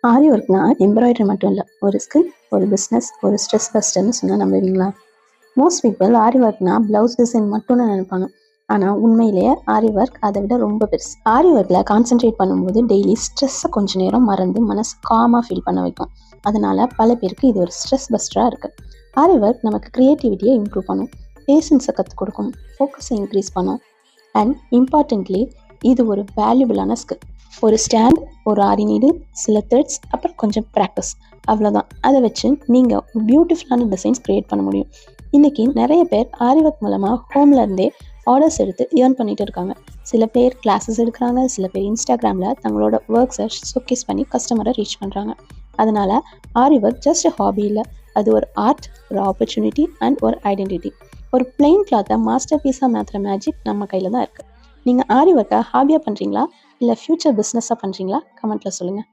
ஆரி ஒர்க்னா embroidery மட்டும் இல்லை, ஒரு ஸ்கில், ஒரு பிஸ்னஸ், ஒரு ஸ்ட்ரெஸ் பஸ்டர்னு சொன்னால் நம்புவீங்களா? மோஸ்ட் பீப்புள் ஆரி ஒர்க்னா ப்ளவுஸ் டிசைன் மட்டும்னு நினைப்பாங்க. ஆனால் உண்மையிலேயே ஆரி ஒர்க் அதை விட ரொம்ப பெருசு. ஆரி ஒர்க்கில் கான்சென்ட்ரேட் பண்ணும்போது டெய்லி ஸ்ட்ரெஸ்ஸை கொஞ்சம் நேரம் மறந்து மனசு காமாக ஃபீல் பண்ண வைக்கும். அதனால பல பேருக்கு இது ஒரு ஸ்ட்ரெஸ் பஸ்டராக இருக்குது. ஆரி ஒர்க் நமக்கு க்ரியேட்டிவிட்டியை இம்ப்ரூவ் பண்ணும், பேஷன்ஸை கற்றுக் கொடுக்கும், ஃபோக்கஸை இன்க்ரீஸ் பண்ணும், அண்ட் இம்பார்ட்டன்ட்லி இது ஒரு வேல்யூபிளான ஸ்கில். ஒரு ஸ்டாண்ட், ஒரு ஆரி நீடில், சில த்ரெட்ஸ், அப்புறம் கொஞ்சம் ப்ராக்டிஸ், அவ்வளோதான். அதை வச்சு நீங்கள் பியூட்டிஃபுல்லான டிசைன்ஸ் க்ரியேட் பண்ண முடியும். இன்றைக்கி நிறைய பேர் ஆரி ஒர்க் மூலமாக ஹோம்லேருந்தே ஆர்டர்ஸ் எடுத்து ஏர்ன் பண்ணிகிட்டு இருக்காங்க. சில பேர் கிளாஸஸ் எடுக்கிறாங்க, சில பேர் இன்ஸ்டாகிராமில் தங்களோட ஒர்க்ஸை ஷோகேஸ் பண்ணி கஸ்டமரை ரீச் பண்ணுறாங்க. அதனால் ஆரி ஒர்க் ஜஸ்ட் ஹாபி இல்லை, அது ஒரு ஆர்ட், ஒரு ஆப்பர்ச்சுனிட்டி அண்ட் ஒரு ஐடென்டிட்டி. ஒரு பிளெயின் கிளாத்தை மாஸ்டர் பீஸாக மாற்றுற மேஜிக் நம்ம கையில் தான் இருக்குது. நீங்கள் ஆரி ஒர்க்கை ஹாபியாக பண்ணுறீங்களா இல்லை ஃப்யூச்சர் பிஸ்னஸாக பண்ணுறீங்களா? கமெண்ட்டில் சொல்லுங்கள்.